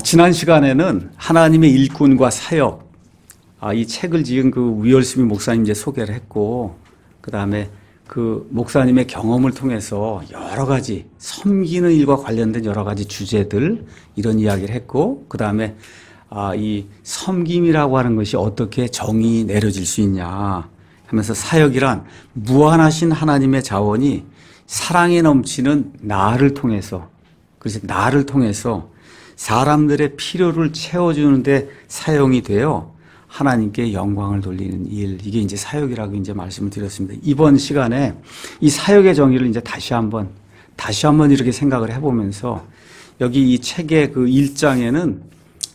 지난 시간에는 하나님의 일꾼과 사역, 이 책을 지은 그 위얼스미 목사님 이제 소개를 했고, 그 다음에 그 목사님의 경험을 통해서 여러 가지 섬기는 일과 관련된 여러 가지 주제들, 이런 이야기를 했고, 그 다음에 이 섬김이라고 하는 것이 어떻게 정의 내려질 수 있냐 하면서 사역이란 무한하신 하나님의 자원이 사랑에 넘치는 나를 통해서, 그래서 나를 통해서 사람들의 필요를 채워주는데 사용이 되어 하나님께 영광을 돌리는 일, 이게 이제 사역이라고 이제 말씀을 드렸습니다. 이번 시간에 이 사역의 정의를 이제 다시 한번 이렇게 생각을 해보면서, 여기 이 책의 그 1장에는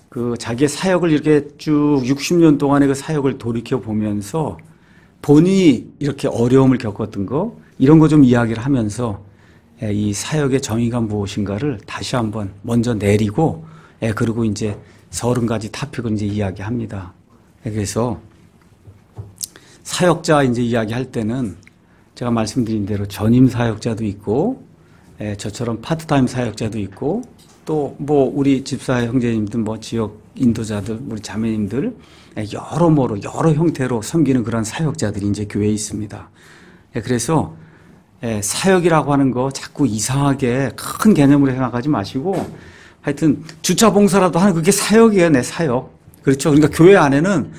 그 자기의 사역을 이렇게 쭉 60년 동안의 그 사역을 돌이켜 보면서 본인이 이렇게 어려움을 겪었던 거, 이런 거 좀 이야기를 하면서 이 사역의 정의가 무엇인가를 다시 한번 먼저 내리고, 그리고 이제 30가지 토픽을 이제 이야기합니다. 그래서 사역자 이제 이야기할 때는 제가 말씀드린 대로 전임 사역자도 있고, 저처럼 파트타임 사역자도 있고, 또 뭐 우리 집사 형제님들, 뭐 지역 인도자들, 우리 자매님들, 여러모로 여러 형태로 섬기는 그런 사역자들이 이제 교회에 있습니다. 그래서 사역이라고 하는 거 자꾸 이상하게 큰 개념으로 생각하지 마시고, 하여튼 주차 봉사라도 하는 그게 사역이에요. 내 사역. 그렇죠. 그러니까 교회 안에는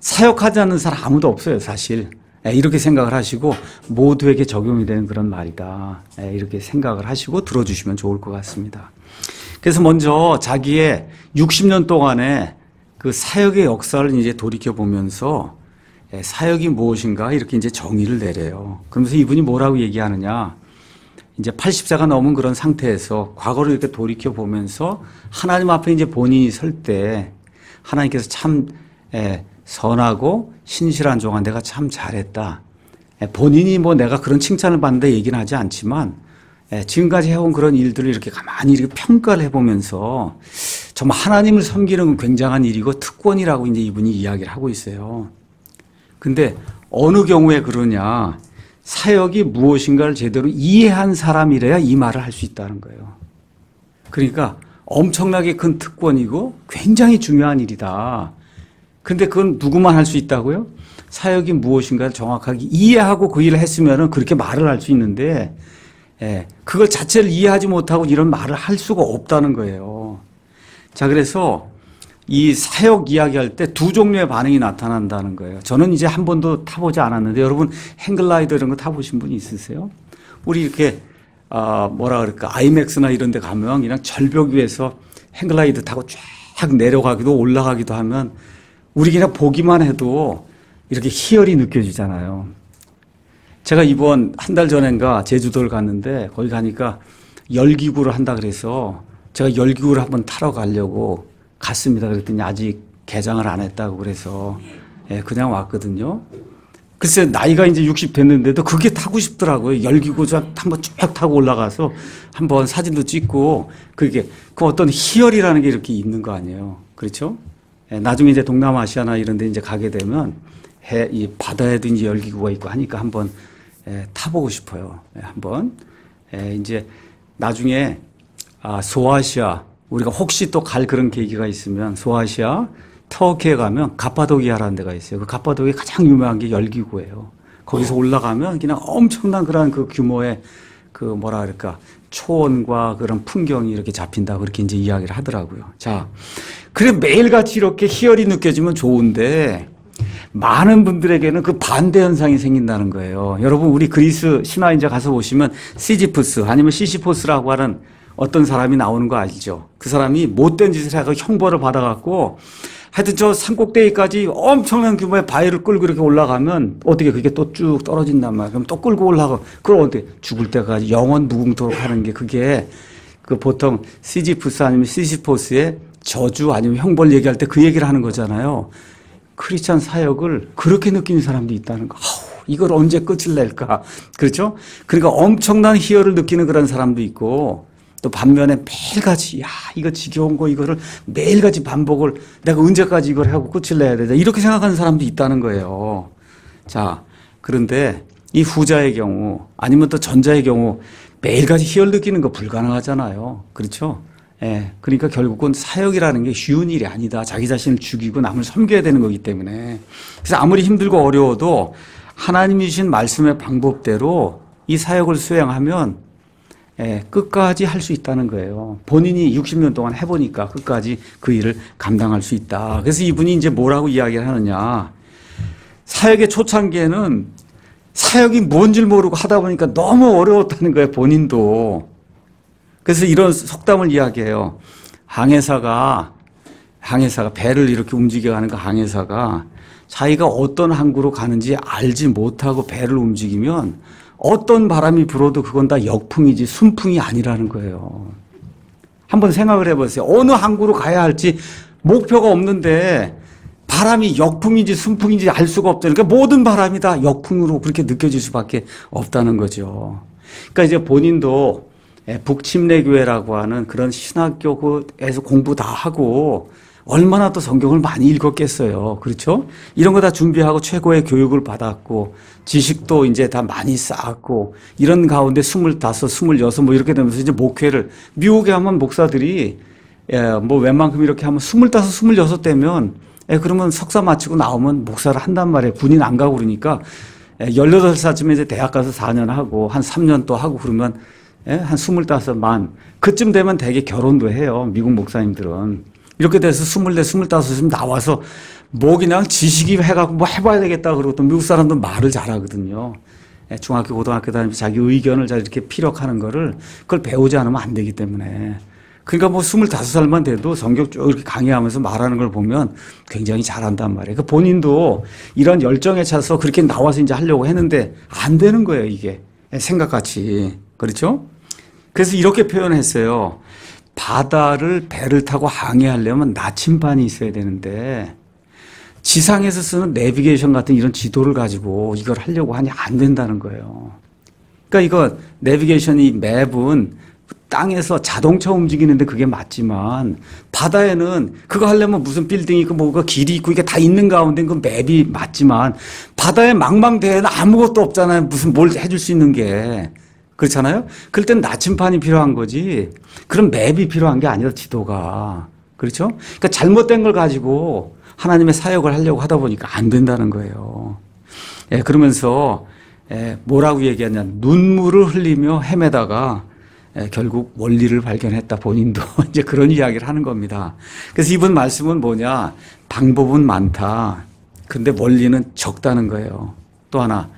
사역하지 않는 사람 아무도 없어요, 사실. 이렇게 생각을 하시고 모두에게 적용이 되는 그런 말이다, 이렇게 생각을 하시고 들어주시면 좋을 것 같습니다. 그래서 먼저 자기의 60년 동안의 그 사역의 역사를 이제 돌이켜 보면서 사역이 무엇인가 이렇게 이제 정의를 내려요. 그러면서 이분이 뭐라고 얘기하느냐, 이제 80세가 넘은 그런 상태에서 과거를 이렇게 돌이켜 보면서 하나님 앞에 이제 본인이 설 때 하나님께서 참 선하고 신실한 종아, 내가 참 잘했다. 본인이 뭐 내가 그런 칭찬을 받는다 얘기는 하지 않지만, 지금까지 해온 그런 일들을 이렇게 가만히 이렇게 평가를 해보면서 정말 하나님을 섬기는 건 굉장한 일이고 특권이라고 이제 이분이 이야기를 하고 있어요. 근데 어느 경우에 그러냐, 사역이 무엇인가를 제대로 이해한 사람이래야 이 말을 할 수 있다는 거예요. 그러니까 엄청나게 큰 특권이고 굉장히 중요한 일이다. 근데 그건 누구만 할 수 있다고요? 사역이 무엇인가를 정확하게 이해하고 그 일을 했으면 그렇게 말을 할 수 있는데, 그걸 자체를 이해하지 못하고 이런 말을 할 수가 없다는 거예요. 자, 그래서 이 사역 이야기할 때 두 종류의 반응이 나타난다는 거예요. 저는 이제 한 번도 타보지 않았는데, 여러분 행글라이더 이런 거 타보신 분이 있으세요? 우리 이렇게 뭐라 그럴까, 아이맥스나 이런 데 가면 그냥 절벽 위에서 행글라이더 타고 쫙 내려가기도 올라가기도 하면 우리 그냥 보기만 해도 이렇게 희열이 느껴지잖아요. 제가 이번 한 달 전인가 제주도를 갔는데, 거기 가니까 열기구를 한다 그래서 제가 열기구를 한번 타러 가려고 갔습니다. 그랬더니 아직 개장을 안 했다고 그래서 그냥 왔거든요. 글쎄 나이가 이제 60 됐는데도 그게 타고 싶더라고요. 열기구 한번 쭉 타고 올라가서 한번 사진도 찍고, 그 어떤 희열이라는 게 이렇게 있는 거 아니에요. 그렇죠? 나중에 이제 동남아시아나 이런 데 이제 가게 되면 이 바다에도 이제 열기구가 있고 하니까 한번 타보고 싶어요. 한번 이제 나중에 소아시아, 우리가 혹시 또 갈 그런 계기가 있으면 소아시아 터키에 가면 가파도키아라는 데가 있어요. 그 가파도키아 가장 유명한 게 열기구예요. 거기서 올라가면 그냥 엄청난 그런 그 규모의 그 뭐라 그럴까, 초원과 그런 풍경이 이렇게 잡힌다, 그렇게 이제 이야기를 하더라고요. 자, 그래 매일같이 이렇게 희열이 느껴지면 좋은데 많은 분들에게는 그 반대 현상이 생긴다는 거예요. 여러분 우리 그리스 신화인자 가서 보시면 시지프스 아니면 시시포스라고 하는 어떤 사람이 나오는 거 아시죠? 그 사람이 못된 짓을 해서 형벌을 받아갖고 하여튼 저 산꼭대기까지 엄청난 규모의 바위를 끌고 이렇게 올라가면 어떻게 그게 또 쭉 떨어진단 말이에요. 그럼 또 끌고 올라가고, 그럼 어떻게 죽을 때까지 영원 무궁토록 하는 게, 그게 그 보통 시지프스 아니면 시시포스의 저주 아니면 형벌 얘기할 때 그 얘기를 하는 거잖아요. 크리스찬 사역을 그렇게 느끼는 사람도 있다는 거. 이걸 언제 끝을 낼까? 그렇죠? 그러니까 엄청난 희열을 느끼는 그런 사람도 있고, 또 반면에 매일같이 이거 지겨운 거 이거를 매일같이 반복을 내가 언제까지 이걸 하고 끝을 내야 되나 이렇게 생각하는 사람도 있다는 거예요. 자, 그런데 이 후자의 경우 아니면 또 전자의 경우 매일같이 희열 느끼는 거 불가능하잖아요. 그렇죠? 예, 그러니까 결국은 사역이라는 게 쉬운 일이 아니다. 자기 자신을 죽이고 남을 섬겨야 되는 거기 때문에. 그래서 아무리 힘들고 어려워도 하나님이 주신 말씀의 방법대로 이 사역을 수행하면 예, 끝까지 할 수 있다는 거예요. 본인이 60년 동안 해보니까 끝까지 그 일을 감당할 수 있다. 그래서 이분이 이제 뭐라고 이야기를 하느냐. 사역의 초창기에는 사역이 뭔지 모르고 하다 보니까 너무 어려웠다는 거예요. 본인도. 그래서 이런 속담을 이야기해요. 항해사가 배를 이렇게 움직여가는 그 항해사가 자기가 어떤 항구로 가는지 알지 못하고 배를 움직이면 어떤 바람이 불어도 그건 다 역풍이지 순풍이 아니라는 거예요. 한번 생각을 해보세요. 어느 항구로 가야 할지 목표가 없는데 바람이 역풍인지 순풍인지 알 수가 없잖아요. 그러니까 모든 바람이 다 역풍으로 그렇게 느껴질 수밖에 없다는 거죠. 그러니까 이제 본인도 북침례교회라고 하는 그런 신학교에서 공부 다 하고 얼마나 또 성경을 많이 읽었겠어요. 그렇죠? 이런 거 다 준비하고 최고의 교육을 받았고 지식도 이제 다 많이 쌓았고 이런 가운데 25, 26 뭐 이렇게 되면서 이제 목회를 미국에 하면 목사들이 뭐 웬만큼 이렇게 하면 25, 26 되면 그러면 석사 마치고 나오면 목사를 한단 말이에요. 군인 안 가고 그러니까 18살쯤에 이제 대학 가서 4년 하고 한 3년 또 하고 그러면 한 25만 그쯤 되면 대개 결혼도 해요. 미국 목사님들은. 이렇게 돼서 24, 25쯤 나와서 뭐 그냥 지식이 해갖고 뭐 해봐야 되겠다 그러고 또 미국 사람들 말을 잘하거든요. 중학교, 고등학교 다니면서 자기 의견을 잘 이렇게 피력하는 거를 그걸 배우지 않으면 안 되기 때문에. 그러니까 뭐 25살만 돼도 성경 쭉 이렇게 강의하면서 말하는 걸 보면 굉장히 잘한단 말이에요. 그 본인도 이런 열정에 차서 그렇게 나와서 이제 하려고 했는데 안 되는 거예요, 이게. 생각같이. 그렇죠? 그래서 이렇게 표현했어요. 배를 타고 항해하려면 나침반이 있어야 되는데 지상에서 쓰는 내비게이션 같은 이런 지도를 가지고 이걸 하려고 하니 안 된다는 거예요. 그러니까 이거 내비게이션이 맵은 땅에서 자동차 움직이는데 그게 맞지만 바다에는 그거 하려면 무슨 빌딩이 있고 뭐가 길이 있고 이게 다 있는 가운데 그 맵이 맞지만 바다의 망망대해는 아무것도 없잖아요. 무슨 뭘 해줄 수 있는 게. 그렇잖아요? 그럴 땐 나침반이 필요한 거지. 그런 맵이 필요한 게 아니라 지도가. 그렇죠? 그러니까 잘못된 걸 가지고 하나님의 사역을 하려고 하다 보니까 안 된다는 거예요. 그러면서 뭐라고 얘기하냐. 눈물을 흘리며 헤매다가 결국 원리를 발견했다. 본인도 이제 그런 이야기를 하는 겁니다. 그래서 이분 말씀은 뭐냐. 방법은 많다. 근데 원리는 적다는 거예요. 또 하나.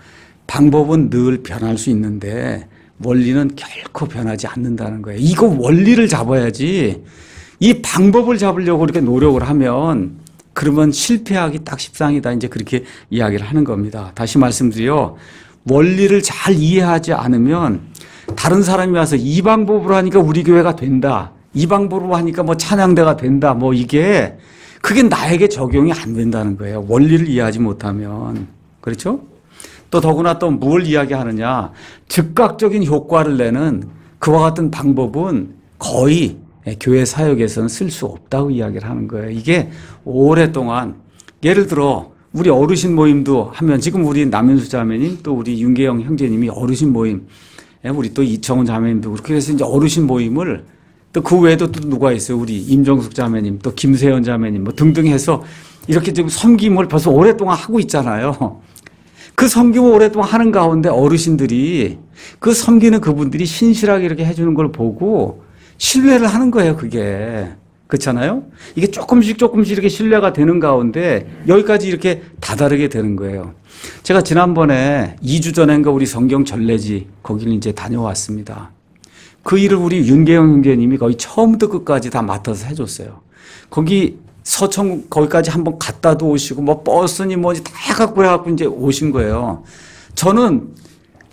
방법은 늘 변할 수 있는데 원리는 결코 변하지 않는다는 거예요. 이거 원리를 잡아야지 이 방법을 잡으려고 이렇게 노력을 하면 그러면 실패하기 딱 십상이다. 이제 그렇게 이야기를 하는 겁니다. 다시 말씀드려 원리를 잘 이해하지 않으면 다른 사람이 와서 이 방법으로 하니까 우리 교회가 된다. 이 방법으로 하니까 뭐 찬양대가 된다. 뭐 이게 그게 나에게 적용이 안 된다는 거예요. 원리를 이해하지 못하면. 그렇죠? 또 더구나 또 뭘 이야기하느냐. 즉각적인 효과를 내는 그와 같은 방법은 거의 교회 사역에서는 쓸 수 없다고 이야기를 하는 거예요. 이게 오랫동안 예를 들어 우리 어르신 모임도 하면 지금 우리 남현수 자매님 또 우리 윤계영 형제님이 어르신 모임 우리 또 이청훈 자매님도 그렇게 해서 이제 어르신 모임을 또 그 외에도 또 누가 있어요. 우리 임정숙 자매님 또 김세현 자매님 뭐 등등 해서 이렇게 지금 섬김을 벌써 오랫동안 하고 있잖아요. 그 섬김을 오랫동안 하는 가운데 어르신들이 그 섬기는 그분들이 신실하게 이렇게 해주는 걸 보고 신뢰를 하는 거예요, 그게. 그렇잖아요? 이게 조금씩 이렇게 신뢰가 되는 가운데 여기까지 이렇게 다다르게 되는 거예요. 제가 지난번에 2주 전인가 우리 성경 전례지 거기를 이제 다녀왔습니다. 그 일을 우리 윤계영 형제님이 거의 처음부터 끝까지 다 맡아서 해줬어요. 거기 서청 거기까지 한번 갔다도 오시고 뭐 버스니 뭐지 다 해갖고 이제 오신 거예요. 저는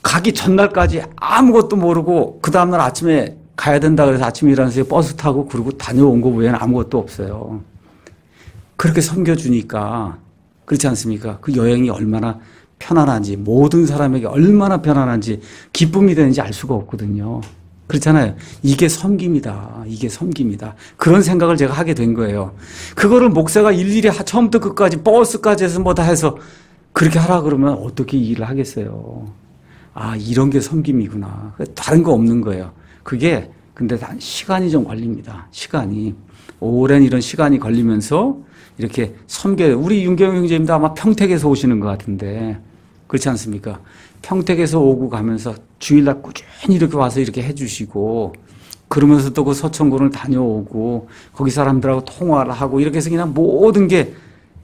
가기 전날까지 아무것도 모르고 그 다음날 아침에 가야 된다 그래서 아침에 일어나서 버스 타고 그러고 다녀온 거 외에는 아무것도 없어요. 그렇게 섬겨주니까 그렇지 않습니까? 그 여행이 얼마나 편안한지 모든 사람에게 얼마나 편안한지 기쁨이 되는지 알 수가 없거든요. 그렇잖아요. 이게 섬김이다. 이게 섬김이다. 그런 생각을 제가 하게 된 거예요. 그거를 목사가 일일이 처음부터 끝까지 버스까지 해서 뭐 다 해서 그렇게 하라 그러면 어떻게 일을 하겠어요. 아, 이런 게 섬김이구나. 다른 거 없는 거예요. 그게 근데 시간이 좀 걸립니다. 시간이. 오랜 이런 시간이 걸리면서 이렇게 우리 윤경 형제님도 아마 평택에서 오시는 것 같은데, 그렇지 않습니까? 평택에서 오고 가면서 주일날 꾸준히 이렇게 와서 이렇게 해주시고, 그러면서 또 그 서천군을 다녀오고, 거기 사람들하고 통화를 하고, 이렇게 해서 그냥 모든 게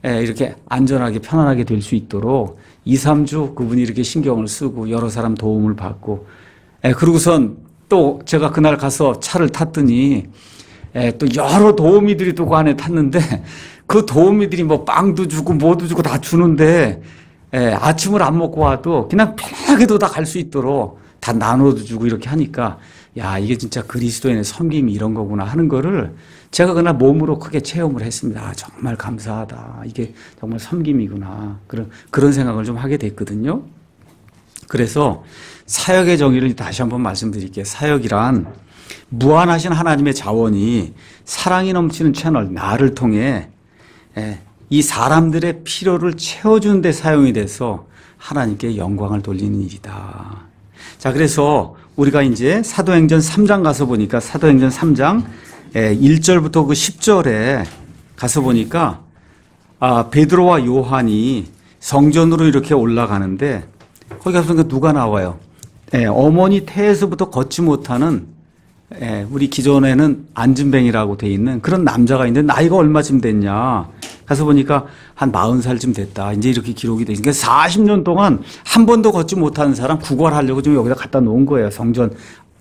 이렇게 안전하게 편안하게 될 수 있도록 2, 3주 그분이 이렇게 신경을 쓰고 여러 사람 도움을 받고, 그러고선 또 제가 그날 가서 차를 탔더니 또 여러 도우미들이 또 그 안에 탔는데 그 도우미들이 뭐 빵도 주고 뭐도 주고 다 주는데 아침을 안 먹고 와도 그냥 편하게도 다 갈 수 있도록 다 나눠도 주고 이렇게 하니까 야, 이게 진짜 그리스도인의 섬김이 이런 거구나 하는 거를 제가 그날 몸으로 크게 체험을 했습니다. 아, 정말 감사하다. 이게 정말 섬김이구나. 그런 생각을 좀 하게 됐거든요. 그래서 사역의 정의를 다시 한번 말씀드릴게요. 사역이란 무한하신 하나님의 자원이 사랑이 넘치는 채널, 나를 통해 이 사람들의 필요를 채워주는 데 사용이 돼서 하나님께 영광을 돌리는 일이다. 자, 그래서 우리가 이제 사도행전 3장 가서 보니까 사도행전 3장 1절부터 그 10절에 가서 보니까 베드로와 요한이 성전으로 이렇게 올라가는데 거기 가서 보니까 누가 나와요? 어머니 태에서부터 걷지 못하는 우리 기존에는 안진뱅이라고 돼 있는 그런 남자가 있는데 나이가 얼마쯤 됐냐? 가서 보니까 한 40살쯤 됐다. 이제 이렇게 기록이 돼 있으니까 40년 동안 한 번도 걷지 못하는 사람 구걸하려고 좀 여기다 갖다 놓은 거예요. 성전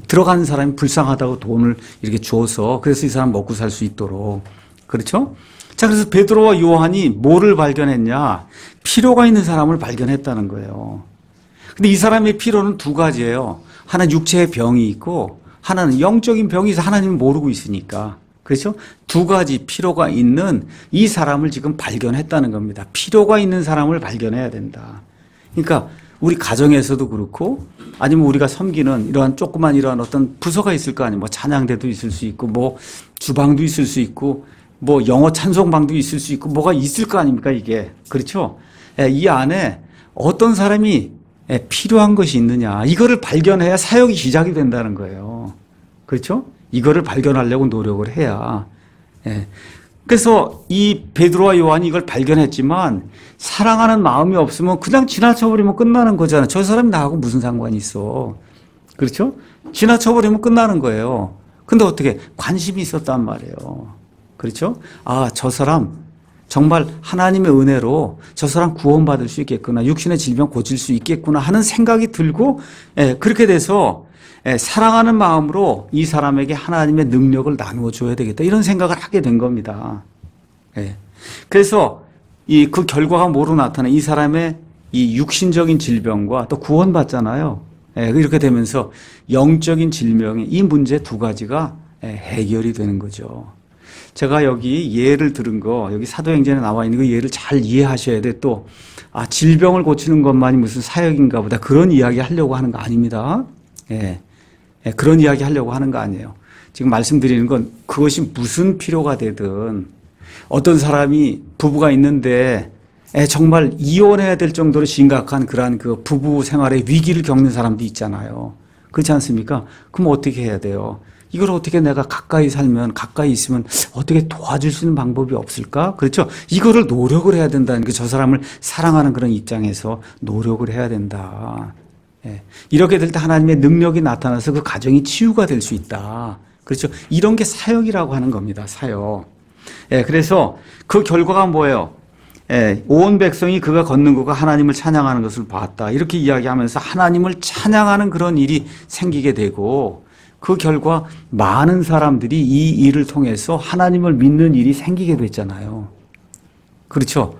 들어가는 사람이 불쌍하다고 돈을 이렇게 줘서 그래서 이 사람 먹고 살 수 있도록. 그렇죠? 자, 그래서 베드로와 요한이 뭐를 발견했냐? 필요가 있는 사람을 발견했다는 거예요. 근데 이 사람의 필요는 두 가지예요. 하나는 육체의 병이 있고 하나는 영적인 병이 있어 하나님을 모르고 있으니까. 그렇죠? 두 가지 필요가 있는 이 사람을 지금 발견했다는 겁니다. 필요가 있는 사람을 발견해야 된다. 그러니까 우리 가정에서도 그렇고 아니면 우리가 섬기는 이러한 조그만 이러한 어떤 부서가 있을 거 아니에요. 뭐 찬양대도 있을 수 있고 뭐 주방도 있을 수 있고 뭐 영어 찬송방도 있을 수 있고 뭐가 있을 거 아닙니까 이게. 그렇죠? 이 안에 어떤 사람이 필요한 것이 있느냐. 이거를 발견해야 사역이 시작이 된다는 거예요. 그렇죠? 이거를 발견하려고 노력을 해야. 그래서 이 베드로와 요한이 이걸 발견했지만 사랑하는 마음이 없으면 그냥 지나쳐버리면 끝나는 거잖아요. 저 사람이 나하고 무슨 상관이 있어. 그렇죠? 지나쳐버리면 끝나는 거예요. 근데 어떻게 관심이 있었단 말이에요. 그렇죠? 아, 저 사람 정말 하나님의 은혜로 저 사람 구원받을 수 있겠구나. 육신의 질병 고칠 수 있겠구나 하는 생각이 들고 그렇게 돼서 사랑하는 마음으로 이 사람에게 하나님의 능력을 나누어 줘야 되겠다. 이런 생각을 하게 된 겁니다. 그래서 그 결과가 뭐로 나타나? 이 사람의 이 육신적인 질병과 또 구원받잖아요. 이렇게 되면서 영적인 질병의 이 문제 두 가지가 해결이 되는 거죠. 제가 여기 예를 들은 거, 여기 사도행전에 나와 있는 그 예를 잘 이해하셔야 돼. 또, 질병을 고치는 것만이 무슨 사역인가 보다. 그런 이야기 하려고 하는 거 아닙니다. 그런 이야기 하려고 하는 거 아니에요. 지금 말씀드리는 건 그것이 무슨 필요가 되든 어떤 사람이 부부가 있는데 정말 이혼해야 될 정도로 심각한 그러한 그 부부 생활의 위기를 겪는 사람도 있잖아요. 그렇지 않습니까? 그럼 어떻게 해야 돼요? 이걸 어떻게 내가 가까이 살면, 가까이 있으면 어떻게 도와줄 수 있는 방법이 없을까? 그렇죠? 이거를 노력을 해야 된다는 게 저 사람을 사랑하는 그런 입장에서 노력을 해야 된다. 이렇게 될 때 하나님의 능력이 나타나서 그 가정이 치유가 될 수 있다. 그렇죠? 이런 게 사역이라고 하는 겁니다. 사역. 그래서 그 결과가 뭐예요? 온 백성이 그가 걷는 것과 하나님을 찬양하는 것을 봤다. 이렇게 이야기하면서 하나님을 찬양하는 그런 일이 생기게 되고 그 결과 많은 사람들이 이 일을 통해서 하나님을 믿는 일이 생기게 됐잖아요. 그렇죠?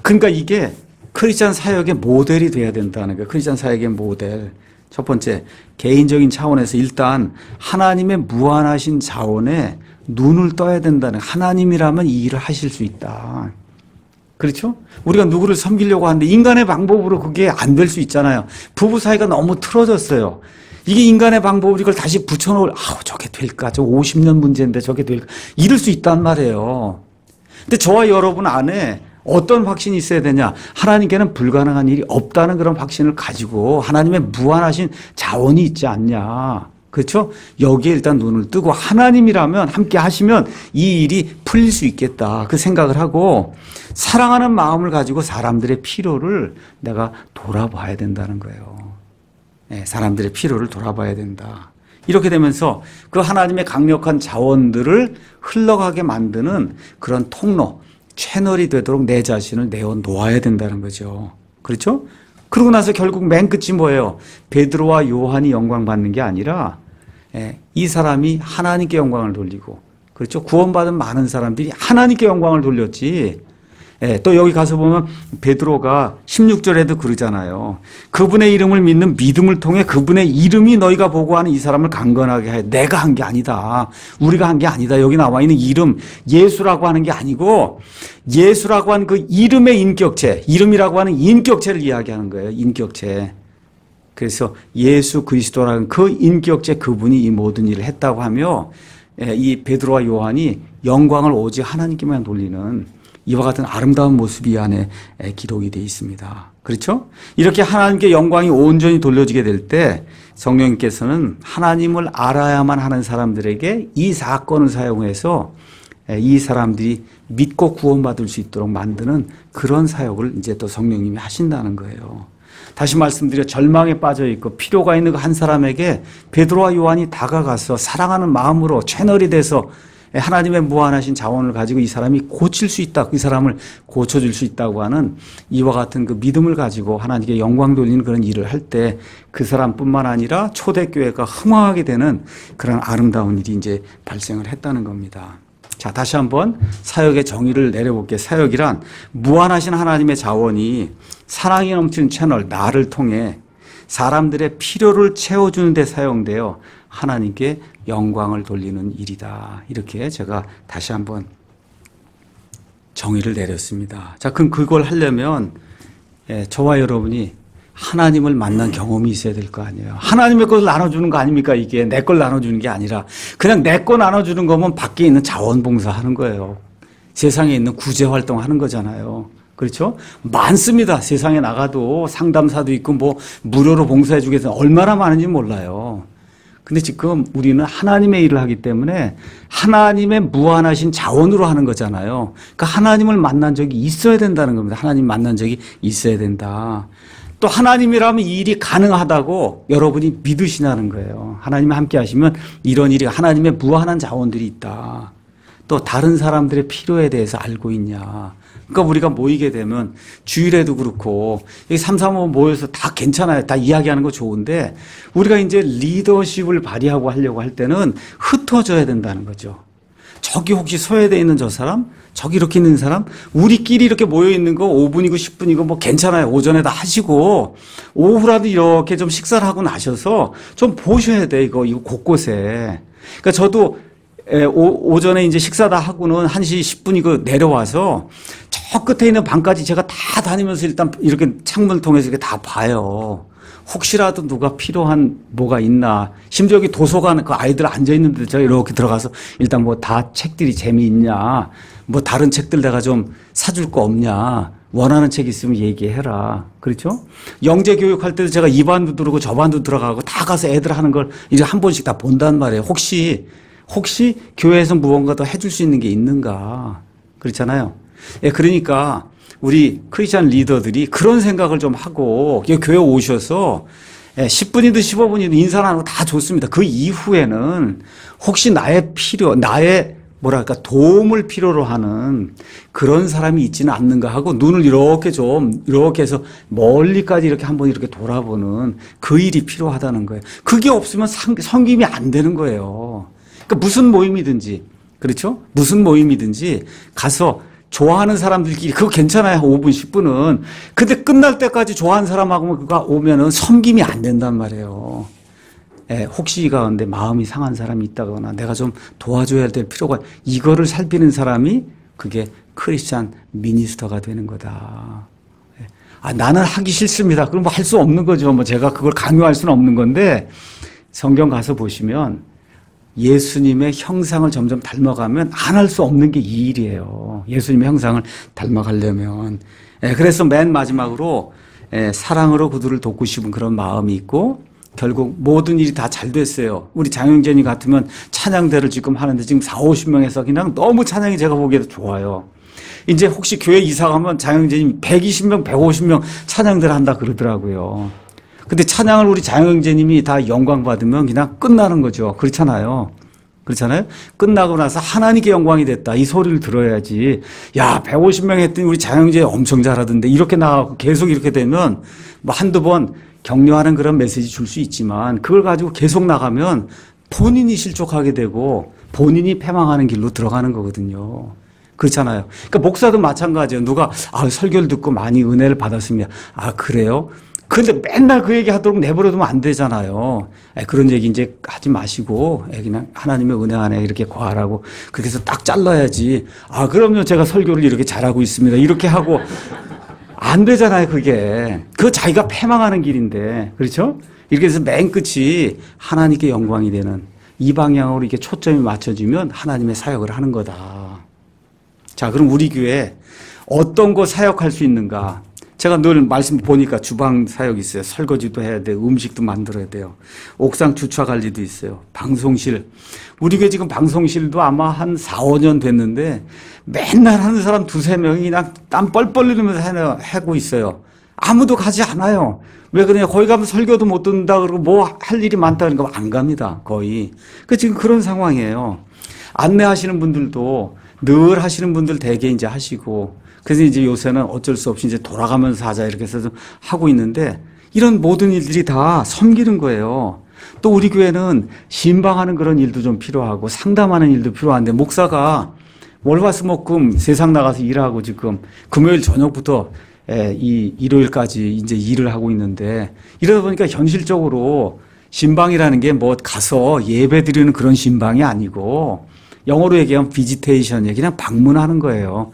그러니까 이게 크리스찬 사역의 모델이 돼야 된다는 거예요. 크리스찬 사역의 모델. 첫 번째, 개인적인 차원에서 일단 하나님의 무한하신 자원에 눈을 떠야 된다는, 하나님이라면 이 일을 하실 수 있다. 그렇죠? 우리가 누구를 섬기려고 하는데 인간의 방법으로 그게 안 될 수 있잖아요. 부부 사이가 너무 틀어졌어요. 이게 인간의 방법으로 이걸 다시 붙여놓을, 저게 될까? 저 50년 문제인데 저게 될까? 이럴 수 있단 말이에요. 근데 저와 여러분 안에 어떤 확신이 있어야 되냐? 하나님께는 불가능한 일이 없다는 그런 확신을 가지고 하나님의 무한하신 자원이 있지 않냐? 그렇죠? 여기에 일단 눈을 뜨고 하나님이라면 함께 하시면 이 일이 풀릴 수 있겠다. 그 생각을 하고 사랑하는 마음을 가지고 사람들의 필요를 내가 돌아봐야 된다는 거예요. 네, 사람들의 필요를 돌아봐야 된다. 이렇게 되면서 그 하나님의 강력한 자원들을 흘러가게 만드는 그런 통로, 채널이 되도록 내 자신을 내어놓아야 된다는 거죠. 그렇죠? 그러고 나서 결국 맨 끝이 뭐예요? 베드로와 요한이 영광 받는 게 아니라 이 사람이 하나님께 영광을 돌리고, 그렇죠? 구원받은 많은 사람들이 하나님께 영광을 돌렸지. 또 여기 가서 보면 베드로가 16절에도 그러잖아요. 그분의 이름을 믿는 믿음을 통해 그분의 이름이 너희가 보고하는 이 사람을 강건하게 해. 내가 한 게 아니다. 우리가 한 게 아니다. 여기 나와 있는 이름, 예수라고 하는 게 아니고 예수라고 하는 그 이름의 인격체, 이름이라고 하는 인격체를 이야기하는 거예요. 인격체. 그래서 예수 그리스도라는 그 인격체, 그분이 이 모든 일을 했다고 하며 이 베드로와 요한이 영광을 오직 하나님께만 돌리는 이와 같은 아름다운 모습이 이 안에 기록이 되어 있습니다. 그렇죠? 이렇게 하나님께 영광이 온전히 돌려지게 될 때 성령님께서는 하나님을 알아야만 하는 사람들에게 이 사건을 사용해서 이 사람들이 믿고 구원받을 수 있도록 만드는 그런 사역을 이제 또 성령님이 하신다는 거예요. 다시 말씀드려 절망에 빠져 있고 필요가 있는 그 한 사람에게 베드로와 요한이 다가가서 사랑하는 마음으로 채널이 돼서 하나님의 무한하신 자원을 가지고 이 사람이 고칠 수 있다. 그 사람을 고쳐줄 수 있다고 하는 이와 같은 그 믿음을 가지고 하나님께 영광 돌리는 그런 일을 할 때 그 사람뿐만 아니라 초대교회가 흥황하게 되는 그런 아름다운 일이 이제 발생을 했다는 겁니다. 자, 다시 한번 사역의 정의를 내려볼게요. 사역이란 무한하신 하나님의 자원이 사랑이 넘치는 채널, 나를 통해 사람들의 필요를 채워주는 데 사용되어 하나님께 영광을 돌리는 일이다. 이렇게 제가 다시 한번 정의를 내렸습니다. 자, 그럼 그걸 하려면 저와 여러분이 하나님을 만난 경험이 있어야 될 거 아니에요. 하나님의 것을 나눠주는 거 아닙니까? 이게 내 걸 나눠주는 게 아니라 그냥 내 거 나눠주는 거면 밖에 있는 자원봉사 하는 거예요. 세상에 있는 구제활동 하는 거잖아요. 그렇죠? 많습니다. 세상에 나가도 상담사도 있고 뭐 무료로 봉사해 주겠어요. 얼마나 많은지 몰라요. 근데 지금 우리는 하나님의 일을 하기 때문에 하나님의 무한하신 자원으로 하는 거잖아요. 그러니까 하나님을 만난 적이 있어야 된다는 겁니다. 하나님 만난 적이 있어야 된다. 또 하나님이라면 이 일이 가능하다고 여러분이 믿으시냐는 거예요. 하나님이 함께 하시면 이런 일이 하나님의 무한한 자원들이 있다. 또 다른 사람들의 필요에 대해서 알고 있냐. 그러니까 우리가 모이게 되면 주일에도 그렇고 여기 335 모여서 다 괜찮아요. 다 이야기하는 거 좋은데 우리가 이제 리더십을 발휘하고 하려고 할 때는 흩어져야 된다는 거죠. 저기 혹시 소외되어 있는 저 사람? 저기 이렇게 있는 사람? 우리끼리 이렇게 모여 있는 거 5분이고 10분이고 뭐 괜찮아요. 오전에 다 하시고 오후라도 이렇게 좀 식사를 하고 나셔서 좀 보셔야 돼. 이거 곳곳에. 그러니까 저도 오전에 이제 식사 다 하고는 1시 10분이고 내려와서 저 끝에 있는 방까지 제가 다 다니면서 일단 이렇게 창문을 통해서 이렇게 다 봐요. 혹시라도 누가 필요한 뭐가 있나. 심지어 여기 도서관 그 아이들 앉아있는데 제가 이렇게 들어가서 일단 뭐 다 책들이 재미있냐. 뭐 다른 책들 내가 좀 사줄 거 없냐. 원하는 책 있으면 얘기해라. 그렇죠? 영재 교육할 때도 제가 이 반도 들어오고 저 반도 들어가고 다 가서 애들 하는 걸 이제 한 번씩 다 본단 말이에요. 혹시 교회에서 무언가 더 해줄 수 있는 게 있는가. 그렇잖아요. 예, 그러니까 우리 크리스찬 리더들이 그런 생각을 좀 하고 교회 오셔서 10분이든 15분이든 인사 나누고 다 좋습니다. 그 이후에는 혹시 나의 도움을 필요로 하는 그런 사람이 있지는 않는가 하고 눈을 이렇게 해서 멀리까지 이렇게 한번 이렇게 돌아보는 그 일이 필요하다는 거예요. 그게 없으면 섬김이 안 되는 거예요. 그러니까 무슨 모임이든지, 그렇죠? 무슨 모임이든지 가서 좋아하는 사람들끼리 그거 괜찮아요. 5분, 10분은. 근데 끝날 때까지 좋아하는 사람하고 오면은 섬김이 안 된단 말이에요. 혹시 이 가운데 마음이 상한 사람이 있다거나 내가 좀 도와줘야 될 필요가 이거를 살피는 사람이 그게 크리스찬 미니스터가 되는 거다. 나는 하기 싫습니다. 그럼 뭐 할 수 없는 거죠. 뭐 제가 그걸 강요할 수는 없는 건데 성경 가서 보시면 예수님의 형상을 점점 닮아가면 안 할 수 없는 게 이 일이에요. 예수님의 형상을 닮아가려면. 그래서 맨 마지막으로 사랑으로 그들을 돕고 싶은 그런 마음이 있고 결국 모든 일이 다 잘 됐어요. 우리 장영재님 같으면 찬양대를 지금 하는데 지금 4, 50명에서 그냥 너무 찬양이 제가 보기에도 좋아요. 이제 혹시 교회 이사 가면 장영재님 120명, 150명 찬양대를 한다 그러더라고요. 근데 찬양을 우리 장영재님이 다 영광 받으면 그냥 끝나는 거죠. 그렇잖아요. 그렇잖아요. 끝나고 나서 하나님께 영광이 됐다. 이 소리를 들어야지. 야, 150명 했더니 우리 장영재 엄청 잘하던데 이렇게 나가고 계속 이렇게 되면 뭐 한두 번 격려하는 그런 메시지 줄 수 있지만 그걸 가지고 계속 나가면 본인이 실족하게 되고 본인이 패망하는 길로 들어가는 거거든요. 그렇잖아요. 그러니까 목사도 마찬가지예요. 누가 설교를 듣고 많이 은혜를 받았습니다. 그래요? 그런데 맨날 그 얘기 하도록 내버려두면 안 되잖아요. 그런 얘기 이제 하지 마시고 그냥 하나님의 은혜 안에 이렇게 거하라고 그렇게 해서 딱 잘라야지. 그럼요. 제가 설교를 이렇게 잘하고 있습니다. 이렇게 하고 안 되잖아요. 그게. 그거 자기가 패망하는 길인데. 그렇죠? 이렇게 해서 맨 끝이 하나님께 영광이 되는 이 방향으로 이렇게 초점이 맞춰지면 하나님의 사역을 하는 거다. 자, 그럼 우리 교회 어떤 거 사역할 수 있는가? 제가 늘 말씀 보니까 주방 사역이 있어요. 설거지도 해야 돼요. 음식도 만들어야 돼요. 옥상 주차 관리도 있어요. 방송실. 우리 교회 지금 방송실도 아마 한 4, 5년 됐는데 맨날 하는 사람 2, 3명이 그냥 땀 뻘뻘 흘리면서 하고 있어요. 아무도 가지 않아요. 왜 그러냐. 거기 가면 설교도 못 듣는다 그러고 뭐 할 일이 많다 그러니까 안 갑니다. 거의. 지금 그런 상황이에요. 안내하시는 분들도 늘 하시는 분들 대개 이제 하시고 그래서 이제 요새는 어쩔 수 없이 이제 돌아가면서 하자 이렇게 해서 하고 있는데 이런 모든 일들이 다 섬기는 거예요. 또 우리 교회는 신방하는 그런 일도 좀 필요하고 상담하는 일도 필요한데 목사가 월화수목금 세상 나가서 일하고 지금 금요일 저녁부터 이 일요일까지 이제 일을 하고 있는데 이러다 보니까 현실적으로 신방이라는 게 뭐 가서 예배 드리는 그런 신방이 아니고 영어로 얘기하면 비지테이션이에요. 그냥 방문하는 거예요.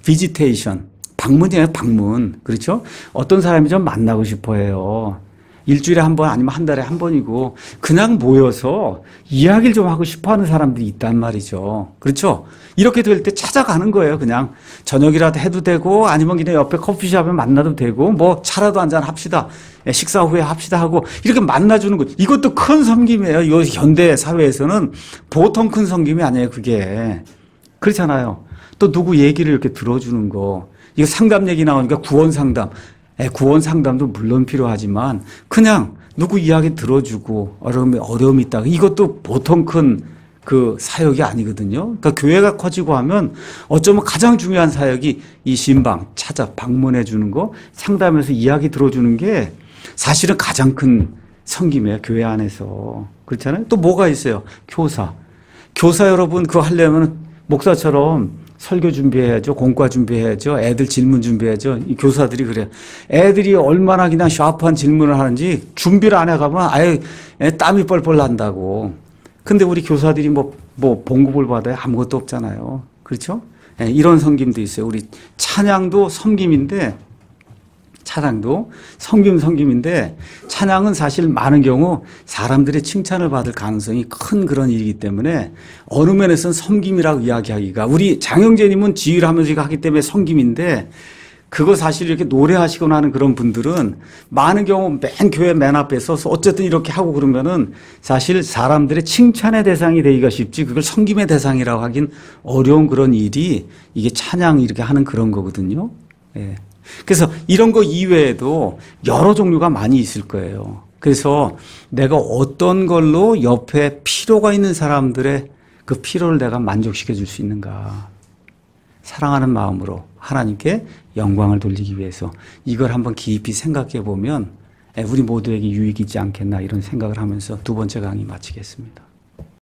비지테이션. 방문이에요, 방문. 그렇죠? 어떤 사람이 좀 만나고 싶어 해요. 일주일에 한 번 아니면 한 달에 한 번이고 그냥 모여서 이야기를 좀 하고 싶어 하는 사람들이 있단 말이죠. 그렇죠? 이렇게 될 때 찾아가는 거예요. 그냥 저녁이라도 해도 되고 아니면 그냥 옆에 커피숍에 만나도 되고 뭐 차라도 한잔 합시다. 식사 후에 합시다 하고 이렇게 만나주는 거. 이것도 큰 섬김이에요. 이 현대 사회에서는 보통 큰 섬김이 아니에요. 그게. 그렇잖아요. 또 누구 얘기를 이렇게 들어주는 거. 이거 상담 얘기 나오니까 구원 상담. 구원 상담도 물론 필요하지만 그냥 누구 이야기 들어주고 어려움이 있다. 이것도 보통 큰 그 사역이 아니거든요. 그러니까 교회가 커지고 하면 어쩌면 가장 중요한 사역이 이 신방, 찾아 방문해 주는 거, 상담해서 이야기 들어주는 게 사실은 가장 큰 섬김이에요. 교회 안에서. 그렇잖아요. 또 뭐가 있어요? 교사. 교사 여러분 그거 하려면 목사처럼 설교 준비해야죠. 공과 준비해야죠. 애들 질문 준비해야죠. 이 교사들이 그래요. 애들이 얼마나 그냥 샤프한 질문을 하는지 준비를 안 해가면 아예 땀이 뻘뻘 난다고. 근데 우리 교사들이 뭐 봉급을 받아야 아무것도 없잖아요. 그렇죠? 이런 섬김도 있어요. 우리 찬양도 섬김인데 찬양도 섬김인데 찬양은 사실 많은 경우 사람들의 칭찬을 받을 가능성이 큰 그런 일이기 때문에 어느 면에서는 섬김이라고 이야기하기가 우리 장영재님은 지휘를 하면서 하기 때문에 섬김인데 그거 사실 이렇게 노래하시거나 하는 그런 분들은 많은 경우 맨 교회 맨 앞에 서서 어쨌든 이렇게 하고 그러면은 사실 사람들의 칭찬의 대상이 되기가 쉽지 그걸 섬김의 대상이라고 하긴 어려운 그런 일이 이게 찬양 이렇게 하는 그런 거거든요. 예. 그래서 이런 거 이외에도 여러 종류가 많이 있을 거예요. 그래서 내가 어떤 걸로 옆에 필요가 있는 사람들의 그 필요를 내가 만족시켜 줄 수 있는가. 사랑하는 마음으로 하나님께 영광을 돌리기 위해서 이걸 한번 깊이 생각해 보면 우리 모두에게 유익이 있지 않겠나 이런 생각을 하면서 두 번째 강의 마치겠습니다.